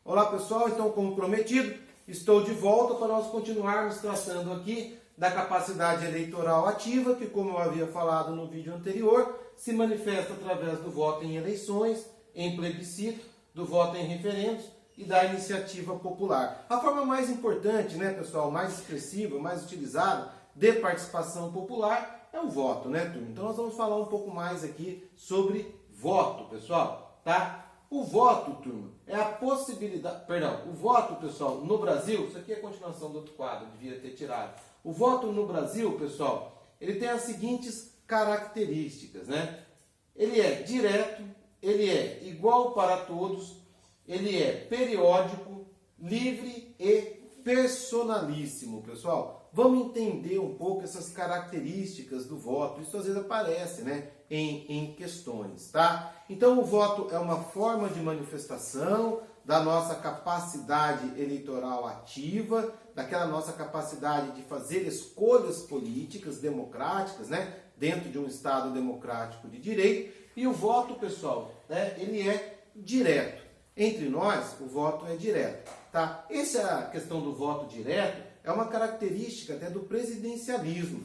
Olá pessoal, então como prometido, estou de volta para nós continuarmos tratando aqui da capacidade eleitoral ativa, que como eu havia falado no vídeo anterior, se manifesta através do voto em eleições, em plebiscito, do voto em referendos e da iniciativa popular. A forma mais importante, né pessoal, mais expressiva, mais utilizada de participação popular é o voto, né turma? Então nós vamos falar um pouco mais aqui sobre voto, pessoal, tá? O voto, turma, é a possibilidade... o voto, pessoal, no Brasil... Isso aqui é a continuação do outro quadro, devia ter tirado. O voto no Brasil, pessoal, ele tem as seguintes características, né? Ele é direto, ele é igual para todos, ele é periódico, livre e personalíssimo, pessoal. Vamos entender um pouco essas características do voto. Isso às vezes aparece, né, em questões, tá? Então o voto é uma forma de manifestação da nossa capacidade eleitoral ativa, daquela nossa capacidade de fazer escolhas políticas democráticas, né, dentro de um Estado democrático de direito. E o voto, pessoal, né, ele é direto. Entre nós, o voto é direto, tá? Essa questão do voto direto é uma característica até do presidencialismo.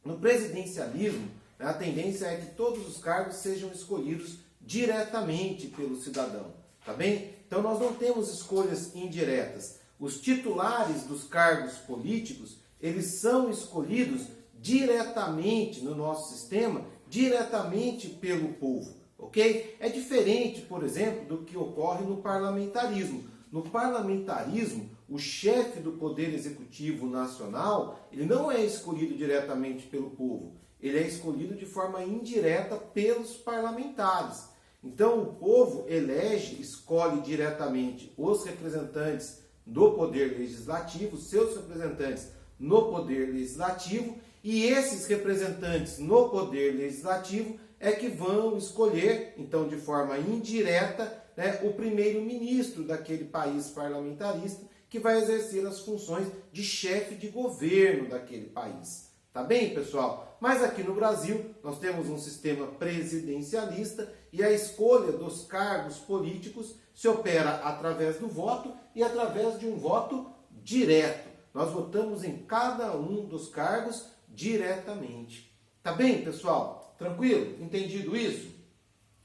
No presidencialismo, a tendência é que todos os cargos sejam escolhidos diretamente pelo cidadão, tá bem? Então nós não temos escolhas indiretas. Os titulares dos cargos políticos, eles são escolhidos diretamente no nosso sistema, diretamente pelo povo, ok? É diferente, por exemplo, do que ocorre no parlamentarismo. No parlamentarismo, o chefe do Poder Executivo Nacional, ele não é escolhido diretamente pelo povo, ele é escolhido de forma indireta pelos parlamentares. Então, o povo elege, escolhe diretamente os representantes do Poder Legislativo, seus representantes no Poder Legislativo, e esses representantes no Poder Legislativo é que vão escolher, então, de forma indireta, né, o primeiro-ministro daquele país parlamentarista, que vai exercer as funções de chefe de governo daquele país. Tá bem, pessoal? Mas aqui no Brasil, nós temos um sistema presidencialista e a escolha dos cargos políticos se opera através do voto e através de um voto direto. Nós votamos em cada um dos cargos diretamente. Tá bem, pessoal? Tranquilo? Entendido isso?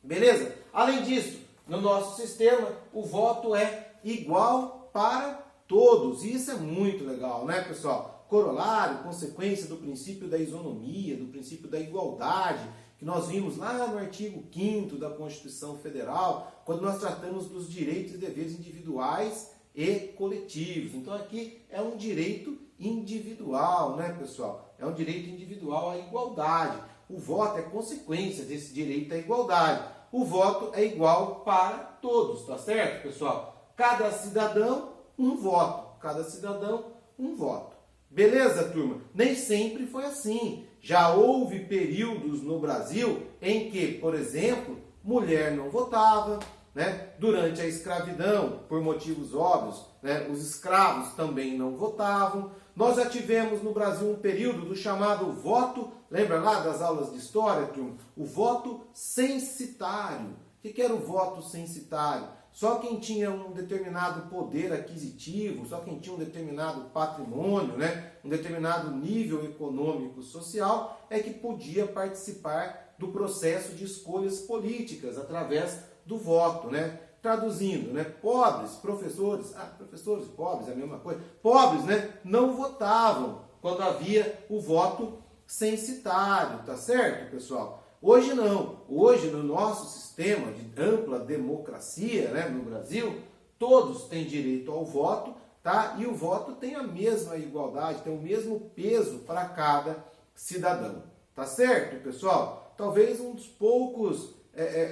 Beleza? Além disso, no nosso sistema, o voto é igual para todos. E isso é muito legal, né, pessoal? Corolário, consequência do princípio da isonomia, do princípio da igualdade, que nós vimos lá no artigo 5º da Constituição Federal, quando nós tratamos dos direitos e deveres individuais e coletivos. Então aqui é um direito individual, né, pessoal? É um direito individual à igualdade. O voto é consequência desse direito à igualdade. O voto é igual para todos, tá certo, pessoal? Cada cidadão, um voto. Cada cidadão, um voto. Beleza, turma? Nem sempre foi assim. Já houve períodos no Brasil em que, por exemplo, mulher não votava, né? Durante a escravidão, por motivos óbvios, né? Os escravos também não votavam. Nós já tivemos no Brasil um período do chamado voto, lembra lá das aulas de história, turma? O voto censitário. O que era o voto censitário? Só quem tinha um determinado poder aquisitivo, só quem tinha um determinado patrimônio, né, um determinado nível econômico social, é que podia participar do processo de escolhas políticas através do voto, né? Traduzindo, né, pobres, professores e pobres é a mesma coisa, pobres, né, não votavam quando havia o voto censitário, tá certo, pessoal? Hoje não. Hoje, no nosso sistema de ampla democracia, né, no Brasil, todos têm direito ao voto, tá? E o voto tem a mesma igualdade, tem o mesmo peso para cada cidadão. Tá certo, pessoal? Talvez um dos poucos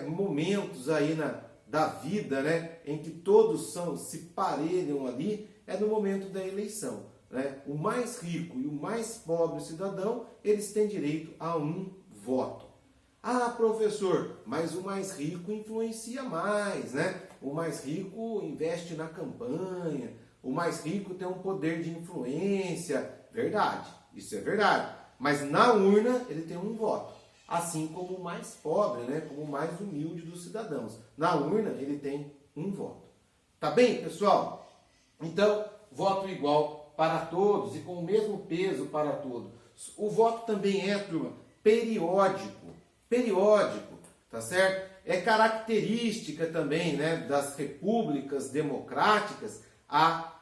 momentos aí da vida, né, em que todos se parelham ali, é no momento da eleição, né? O mais rico e o mais pobre cidadão, eles têm direito a um voto. Ah, professor, mas o mais rico influencia mais, né? O mais rico investe na campanha, o mais rico tem um poder de influência. Verdade, isso é verdade. Mas na urna ele tem um voto. Assim como o mais pobre, né? Como o mais humilde dos cidadãos. Na urna ele tem um voto. Tá bem, pessoal? Então, voto igual para todos e com o mesmo peso para todos. O voto também é, turma, periódico. Periódico, tá certo? É característica também, né, das repúblicas democráticas a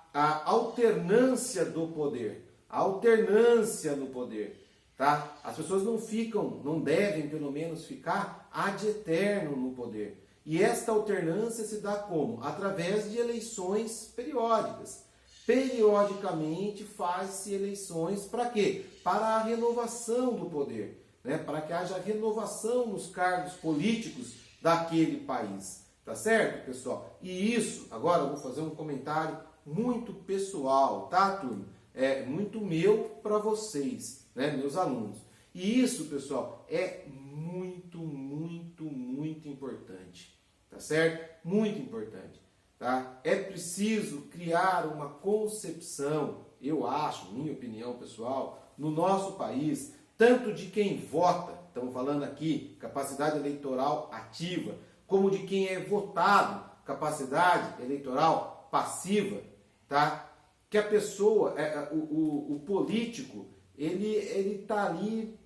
alternância do poder. A alternância no poder, tá? As pessoas não devem pelo menos ficar ad eterno no poder. E esta alternância se dá como? Através de eleições periódicas. Periodicamente faz-se eleições para quê? Para a renovação do poder, né? Para que haja renovação nos cargos políticos daquele país. Tá certo, pessoal? E isso, agora eu vou fazer um comentário muito pessoal, tá, turma? É muito meu para vocês, né, meus alunos. E isso, pessoal, é muito, muito, muito importante, tá certo? Muito importante, tá? É preciso criar uma concepção, eu acho, minha opinião pessoal, no nosso país, tanto de quem vota, estamos falando aqui, capacidade eleitoral ativa, como de quem é votado, capacidade eleitoral passiva, tá? Que a pessoa, o político, ele está ali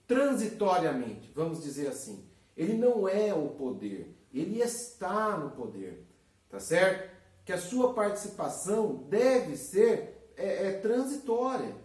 transitoriamente, vamos dizer assim. Ele não é o poder, ele está no poder, tá certo? Que a sua participação deve ser transitória,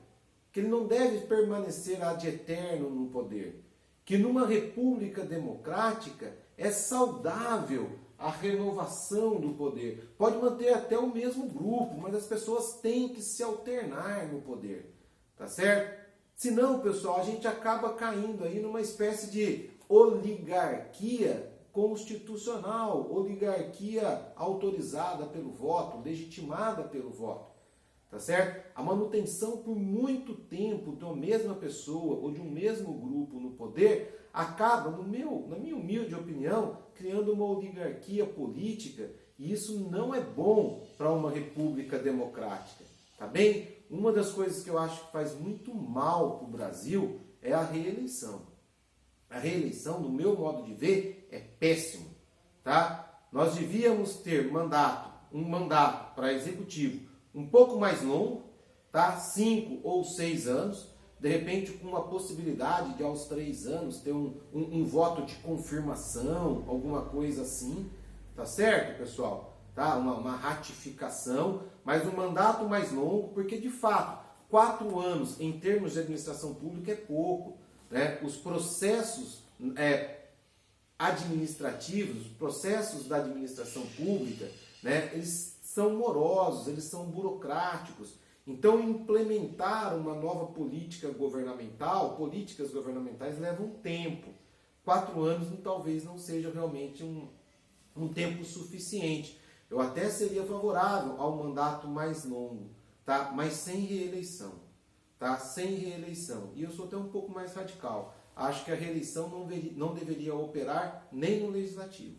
que ele não deve permanecer ad eterno no poder. Que numa república democrática é saudável a renovação do poder. Pode manter até o mesmo grupo, mas as pessoas têm que se alternar no poder, tá certo? Senão, pessoal, a gente acaba caindo aí numa espécie de oligarquia constitucional, oligarquia autorizada pelo voto, legitimada pelo voto, tá certo? A manutenção por muito tempo de uma mesma pessoa ou de um mesmo grupo no poder acaba, na minha humilde opinião, criando uma oligarquia política, e isso não é bom para uma república democrática, tá bem? Uma das coisas que eu acho que faz muito mal para o Brasil é a reeleição. A reeleição, no meu modo de ver, é péssimo, tá? Nós devíamos ter um mandato para executivo um pouco mais longo, tá? 5 ou 6 anos, de repente com uma possibilidade de aos 3 anos ter um voto de confirmação, alguma coisa assim, tá certo, pessoal? Tá? Uma ratificação, mas um mandato mais longo, porque de fato, 4 anos em termos de administração pública é pouco, né? Os processos administrativos, os processos da administração pública, né? Eles são morosos, eles são burocráticos. Então, implementar uma nova política governamental, políticas governamentais levam tempo. 4 anos talvez não seja realmente um tempo suficiente. Eu até seria favorável ao mandato mais longo, tá? Mas sem reeleição, tá? Sem reeleição. E eu sou até um pouco mais radical. Acho que a reeleição não deveria operar nem no legislativo,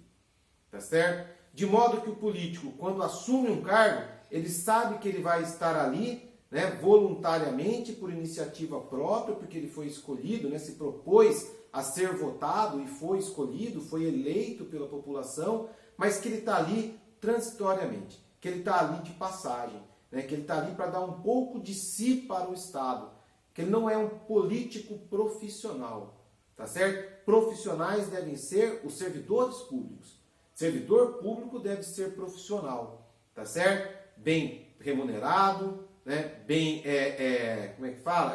tá certo? De modo que o político, quando assume um cargo, ele sabe que ele vai estar ali, né, voluntariamente, por iniciativa própria, porque ele foi escolhido, né, se propôs a ser votado e foi escolhido, foi eleito pela população, mas que ele está ali transitoriamente, que ele está ali de passagem, né, que ele está ali para dar um pouco de si para o Estado, que ele não é um político profissional, tá certo? Profissionais devem ser os servidores públicos. Servidor público deve ser profissional, tá certo? Bem remunerado, né? Bem, como é que fala?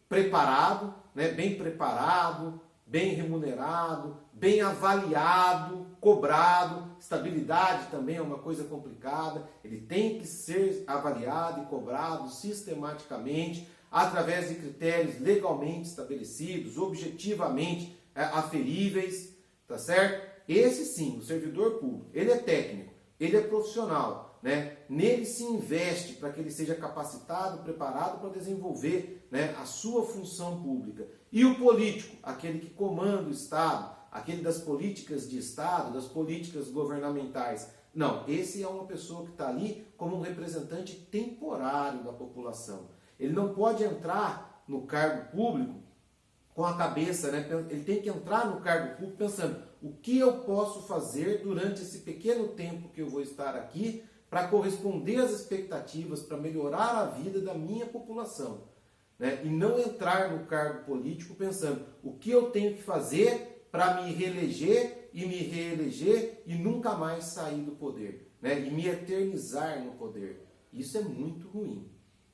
Preparado, né? Bem preparado, bem remunerado, bem avaliado, cobrado. Estabilidade também é uma coisa complicada. Ele tem que ser avaliado e cobrado sistematicamente, através de critérios legalmente estabelecidos, objetivamente aferíveis, tá certo? Esse sim, o servidor público, ele é técnico, ele é profissional, né? Nele se investe para que ele seja capacitado, preparado para desenvolver, né, a sua função pública. E o político, aquele que comanda o Estado, aquele das políticas de Estado, das políticas governamentais. Não, esse é uma pessoa que está ali como um representante temporário da população. Ele não pode entrar no cargo público com a cabeça, né? Ele tem que entrar no cargo público pensando o que eu posso fazer durante esse pequeno tempo que eu vou estar aqui para corresponder às expectativas, para melhorar a vida da minha população, né? E não entrar no cargo político pensando o que eu tenho que fazer para me reeleger e me reeleger e nunca mais sair do poder, né? E me eternizar no poder. Isso é muito ruim.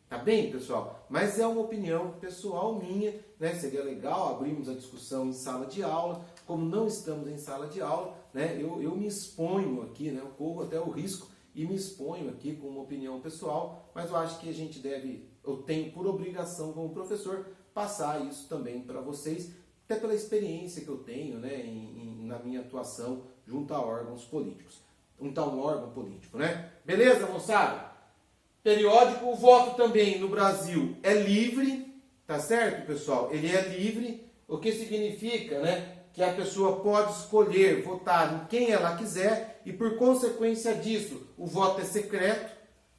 Tá bem, pessoal? Mas é uma opinião pessoal minha, né? Seria legal abrirmos a discussão em sala de aula. Como não estamos em sala de aula, né? Eu me exponho aqui, né? Eu corro até o risco e me exponho aqui com uma opinião pessoal, mas eu acho que a gente deve, eu tenho por obrigação como professor, passar isso também para vocês, até pela experiência que eu tenho, né? Na minha atuação junto a órgãos políticos. Junto a um órgão político, né? Beleza, moçada? Periódico, o voto também no Brasil é livre, tá certo, pessoal? Ele é livre, o que significa, né, que a pessoa pode escolher votar em quem ela quiser e, por consequência disso, o voto é secreto.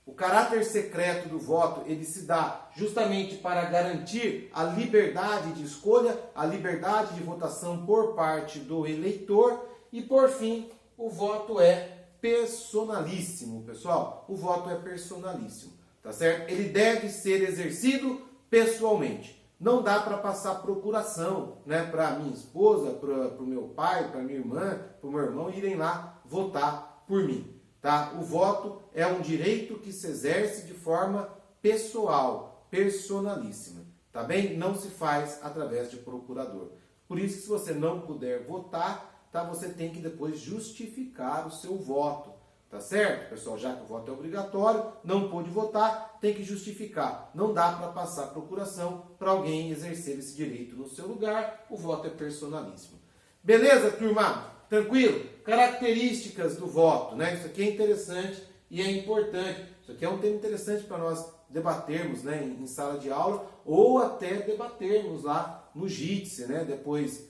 O caráter secreto do voto, ele se dá justamente para garantir a liberdade de escolha, a liberdade de votação por parte do eleitor e, por fim, o voto é personalíssimo, pessoal. O voto é personalíssimo, tá certo? Ele deve ser exercido pessoalmente. Não dá para passar procuração, né, para minha esposa, para o meu pai, para minha irmã, para o meu irmão irem lá votar por mim, tá? O voto é um direito que se exerce de forma pessoal, personalíssima, tá bem? Não se faz através de procurador. Por isso, se você não puder votar, tá, você tem que depois justificar o seu voto, tá certo, pessoal? Já que o voto é obrigatório, não pôde votar, tem que justificar. Não dá para passar procuração para alguém exercer esse direito no seu lugar, o voto é personalíssimo. Beleza, turma? Tranquilo? Características do voto, né? Isso aqui é interessante e é importante. Isso aqui é um tema interessante para nós debatermos, né, em sala de aula ou até debatermos lá no Jitsi, né, depois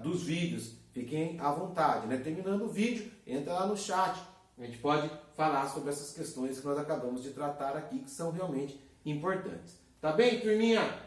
dos vídeos. Fiquem à vontade, né? Terminando o vídeo, entra lá no chat. A gente pode falar sobre essas questões que nós acabamos de tratar aqui, que são realmente importantes. Tá bem, turminha?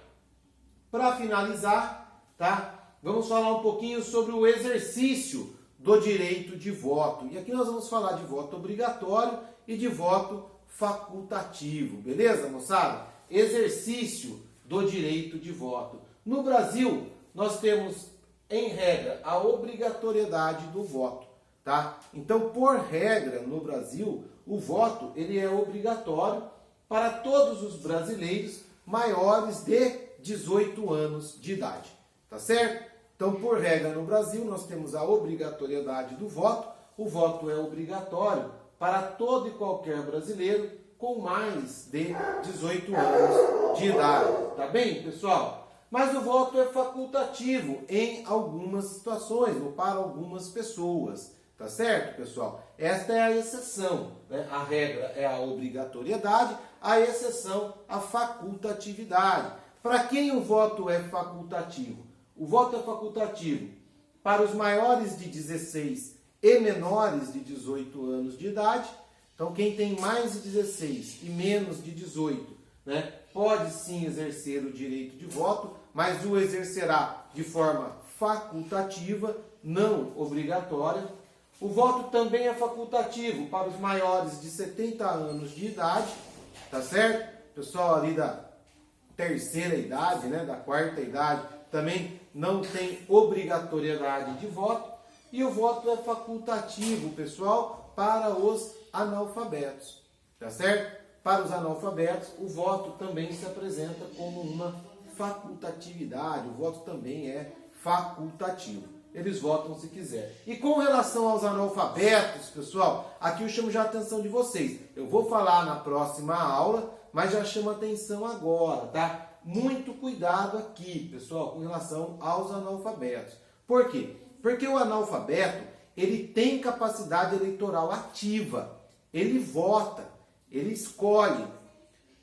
Para finalizar, tá? Vamos falar um pouquinho sobre o exercício do direito de voto. E aqui nós vamos falar de voto obrigatório e de voto facultativo. Beleza, moçada? Exercício do direito de voto. No Brasil, nós temos em regra, a obrigatoriedade do voto, tá? Então, por regra, no Brasil, o voto ele é obrigatório para todos os brasileiros maiores de 18 anos de idade, tá certo? Então, por regra, no Brasil, nós temos a obrigatoriedade do voto. O voto é obrigatório para todo e qualquer brasileiro com mais de 18 anos de idade, tá bem, pessoal? Mas o voto é facultativo em algumas situações, ou para algumas pessoas, tá certo, pessoal? Esta é a exceção, né? A regra é a obrigatoriedade, a exceção a facultatividade. Para quem o voto é facultativo? O voto é facultativo para os maiores de 16 e menores de 18 anos de idade. Então, quem tem mais de 16 e menos de 18, né, pode sim exercer o direito de voto, mas o exercerá de forma facultativa, não obrigatória. O voto também é facultativo para os maiores de 70 anos de idade, tá certo? Pessoal ali da terceira idade, né, da quarta idade, também não tem obrigatoriedade de voto. E o voto é facultativo, pessoal, para os analfabetos, tá certo? Para os analfabetos, o voto também se apresenta como uma facultatividade, o voto também é facultativo. Eles votam se quiser. E com relação aos analfabetos, pessoal, aqui eu chamo já a atenção de vocês. Eu vou falar na próxima aula, mas já chamo a atenção agora, tá? Muito cuidado aqui, pessoal, com relação aos analfabetos. Por quê? Porque o analfabeto, ele tem capacidade eleitoral ativa. Ele vota, ele escolhe.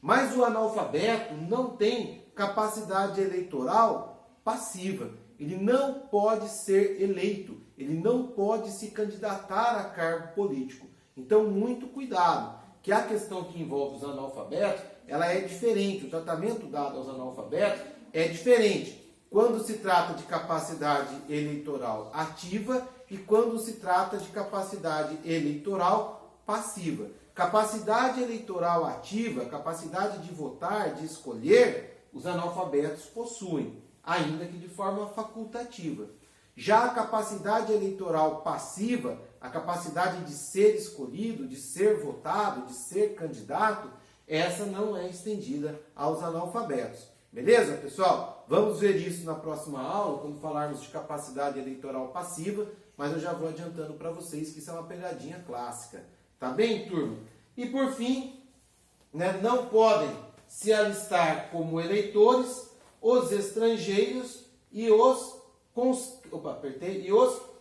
Mas o analfabeto não tem capacidade eleitoral passiva. Ele não pode ser eleito, ele não pode se candidatar a cargo político. Então, muito cuidado, que a questão que envolve os analfabetos, ela é diferente, o tratamento dado aos analfabetos é diferente. quando se trata de capacidade eleitoral ativa e quando se trata de capacidade eleitoral passiva. Capacidade eleitoral ativa, capacidade de votar, de escolher, os analfabetos possuem, ainda que de forma facultativa. Já a capacidade eleitoral passiva, a capacidade de ser escolhido, de ser votado, de ser candidato, essa não é estendida aos analfabetos. Beleza, pessoal? Vamos ver isso na próxima aula, quando falarmos de capacidade eleitoral passiva, mas eu já vou adiantando para vocês que isso é uma pegadinha clássica. Tá bem, turma? E por fim, né, não podem se alistar como eleitores os estrangeiros e os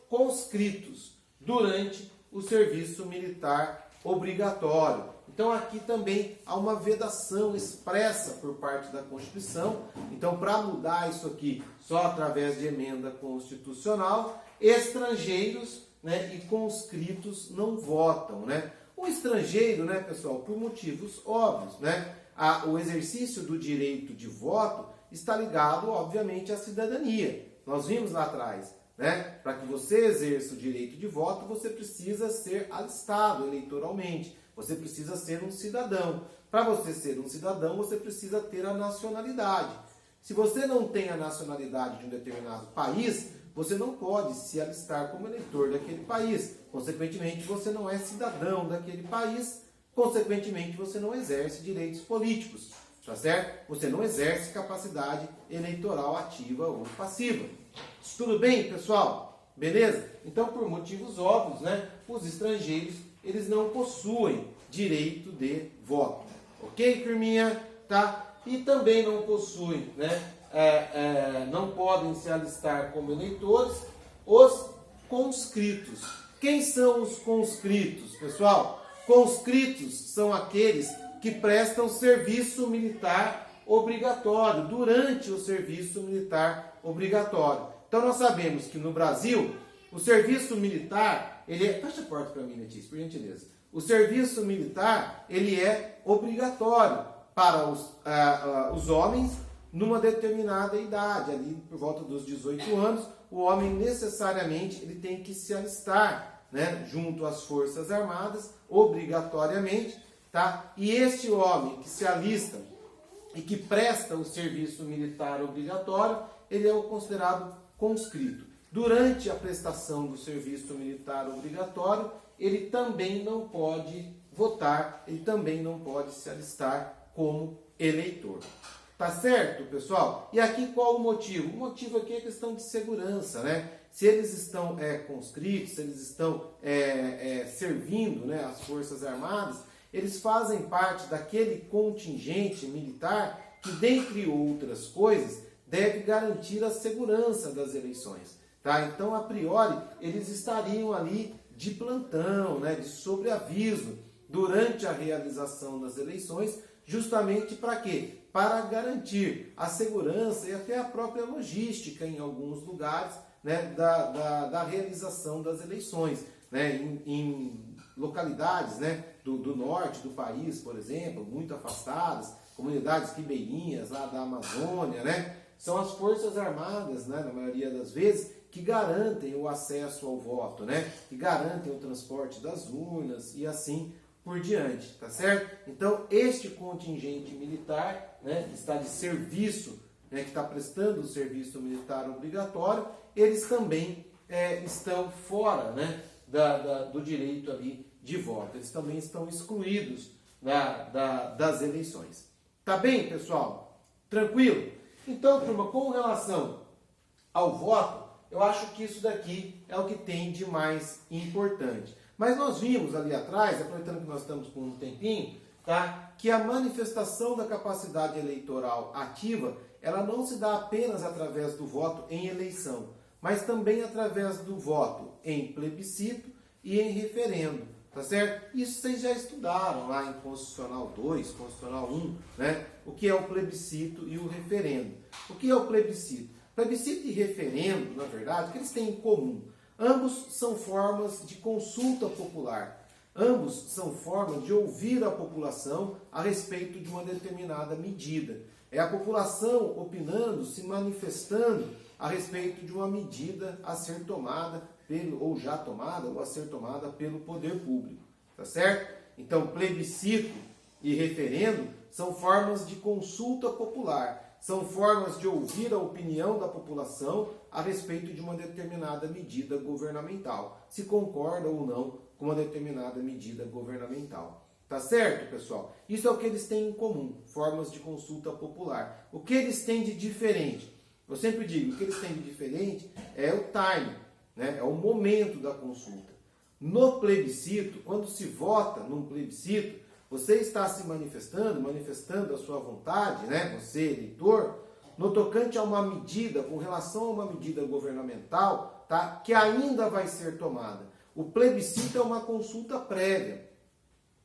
conscritos durante o serviço militar obrigatório. Então aqui também há uma vedação expressa por parte da Constituição. Então, para mudar isso aqui só através de emenda constitucional, estrangeiros, né, e conscritos não votam, né? O estrangeiro, né, pessoal, por motivos óbvios, né? O exercício do direito de voto está ligado, obviamente, à cidadania. Nós vimos lá atrás, né? Para que você exerça o direito de voto, você precisa ser alistado eleitoralmente. Você precisa ser um cidadão. Para você ser um cidadão, você precisa ter a nacionalidade. Se você não tem a nacionalidade de um determinado país, você não pode se alistar como eleitor daquele país. Consequentemente, você não é cidadão daquele país. Consequentemente, você não exerce direitos políticos. Tá certo? Você não exerce capacidade eleitoral ativa ou passiva. Tudo bem, pessoal? Beleza? Então, por motivos óbvios, né, os estrangeiros, eles não possuem direito de voto. Ok, turminha? Tá? E também não possuem, né, não podem se alistar como eleitores os conscritos. Quem são os conscritos, pessoal? Conscritos são aqueles que prestam serviço militar obrigatório, durante o serviço militar obrigatório. Então nós sabemos que no Brasil, o serviço militar, ele é... Fecha a porta para mim, Letícia, por gentileza. O serviço militar, ele é obrigatório para os homens numa determinada idade, ali por volta dos 18 anos, o homem necessariamente ele tem que se alistar, né, junto às Forças Armadas, obrigatoriamente, tá? E este homem que se alista e que presta o serviço militar obrigatório, ele é o considerado conscrito. Durante a prestação do serviço militar obrigatório, ele também não pode votar, ele também não pode se alistar como eleitor. Tá certo, pessoal? E aqui qual o motivo? O motivo aqui é questão de segurança, né? Se eles estão conscritos, se eles estão servindo, né, as Forças Armadas, eles fazem parte daquele contingente militar que, dentre outras coisas, deve garantir a segurança das eleições. Tá? Então, a priori, eles estariam ali de plantão, né, de sobreaviso, durante a realização das eleições, justamente para quê? Para garantir a segurança e até a própria logística em alguns lugares, né, da realização das eleições, né, em localidades, né, do norte do país, por exemplo, muito afastadas, comunidades ribeirinhas lá da Amazônia, né, são as Forças Armadas, né, na maioria das vezes, que garantem o acesso ao voto, né, que garantem o transporte das urnas e assim por diante, tá certo? Então, este contingente militar, né, que está de serviço, né, que está prestando o serviço militar obrigatório, eles também estão fora, né, do direito ali de voto. Eles também estão excluídos das eleições. Tá bem, pessoal? Tranquilo? Então, turma, com relação ao voto, eu acho que isso daqui é o que tem de mais importante. Mas nós vimos ali atrás, aproveitando que nós estamos com um tempinho, tá, que a manifestação da capacidade eleitoral ativa, ela não se dá apenas através do voto em eleição, mas também através do voto em plebiscito e em referendo, tá certo? Isso vocês já estudaram lá em Constitucional 2, Constitucional 1, né? O que é o plebiscito e o referendo. O que é o plebiscito? Plebiscito e referendo, na verdade, o que eles têm em comum? Ambos são formas de consulta popular. Ambos são formas de ouvir a população a respeito de uma determinada medida. É a população opinando, se manifestando a respeito de uma medida a ser tomada ou já tomada, ou a ser tomada pelo poder público, tá certo? Então, plebiscito e referendo são formas de consulta popular, são formas de ouvir a opinião da população a respeito de uma determinada medida governamental, se concorda ou não com uma determinada medida governamental. Tá certo, pessoal? Isso é o que eles têm em comum, formas de consulta popular. O que eles têm de diferente? Eu sempre digo, o que eles têm de diferente é o time, né? É o momento da consulta. No plebiscito, quando se vota num plebiscito, você está se manifestando a sua vontade, né? Você, eleitor, no tocante a uma medida, com relação a uma medida governamental, tá? Que ainda vai ser tomada. O plebiscito é uma consulta prévia,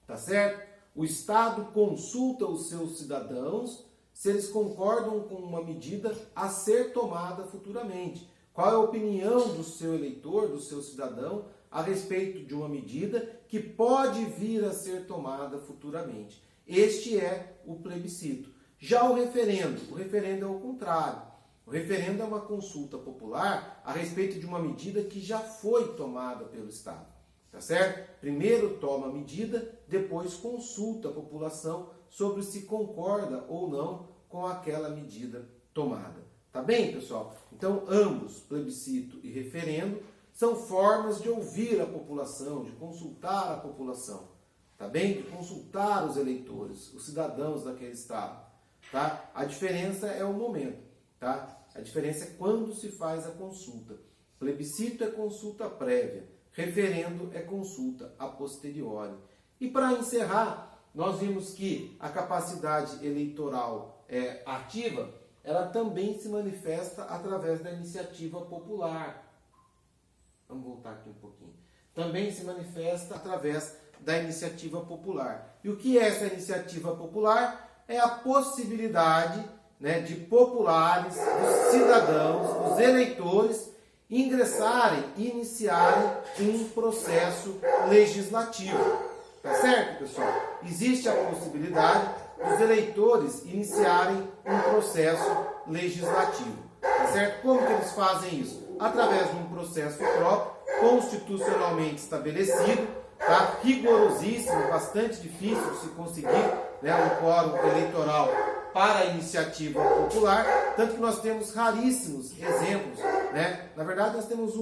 tá certo? O Estado consulta os seus cidadãos se eles concordam com uma medida a ser tomada futuramente. Qual é a opinião do seu eleitor, do seu cidadão, a respeito de uma medida que pode vir a ser tomada futuramente. Este é o plebiscito. Já o referendo é o contrário. O referendo é uma consulta popular a respeito de uma medida que já foi tomada pelo Estado. Tá certo? Primeiro toma a medida, depois consulta a população sobre se concorda ou não com aquela medida tomada. Tá bem, pessoal? Então, ambos, plebiscito e referendo, são formas de ouvir a população, de consultar a população, tá bem? De consultar os eleitores, os cidadãos daquele estado, tá? A diferença é o momento, tá? A diferença é quando se faz a consulta. Plebiscito é consulta prévia, referendo é consulta a posteriori. E para encerrar, nós vimos que a capacidade eleitoral ativa, ela também se manifesta através da iniciativa popular. Vamos voltar aqui um pouquinho. Também se manifesta através da iniciativa popular. E o que é essa iniciativa popular? É a possibilidade, né, de populares, dos cidadãos, dos eleitores, ingressarem e iniciarem um processo legislativo. Tá certo, pessoal? Existe a possibilidade dos eleitores iniciarem um processo legislativo. Tá certo? Como que eles fazem isso? Através de um processo próprio, constitucionalmente estabelecido, tá? Rigorosíssimo, bastante difícil de se conseguir, né, um quórum eleitoral para a iniciativa popular, tanto que nós temos raríssimos exemplos, né? Na verdade, nós temos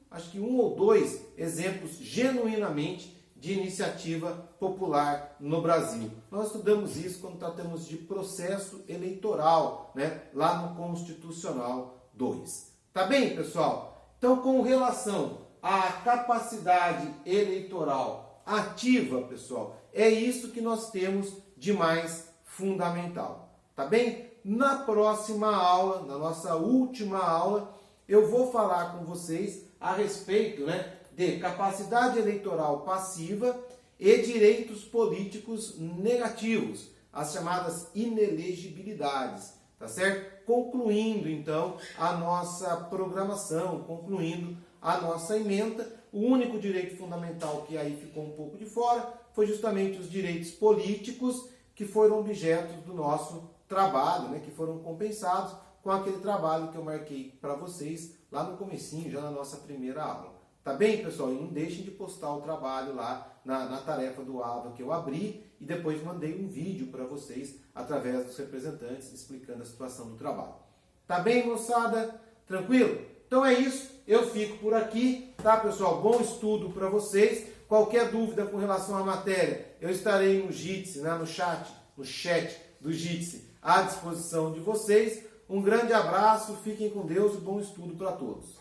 acho que um ou dois exemplos genuinamente de iniciativa popular no Brasil. Nós estudamos isso quando tratamos de processo eleitoral, né, lá no Constitucional 2. Tá bem, pessoal? Então, com relação à capacidade eleitoral ativa, pessoal, é isso que nós temos de mais fundamental. Tá bem? Na próxima aula, na nossa última aula, eu vou falar com vocês a respeito, né, de capacidade eleitoral passiva e direitos políticos negativos, as chamadas inelegibilidades, tá certo? Concluindo, então, a nossa programação, concluindo a nossa ementa, o único direito fundamental que aí ficou um pouco de fora foi justamente os direitos políticos que foram objeto do nosso trabalho, né, que foram compensados com aquele trabalho que eu marquei para vocês lá no comecinho, já na nossa primeira aula. Tá bem, pessoal? E não deixem de postar o trabalho lá na tarefa do AVA que eu abri e depois mandei um vídeo para vocês através dos representantes explicando a situação do trabalho. Tá bem, moçada? Tranquilo? Então é isso. Eu fico por aqui, tá, pessoal? Bom estudo para vocês. Qualquer dúvida com relação à matéria, eu estarei no Jitsi, né, no chat do Jitsi, à disposição de vocês. Um grande abraço, fiquem com Deus e bom estudo para todos.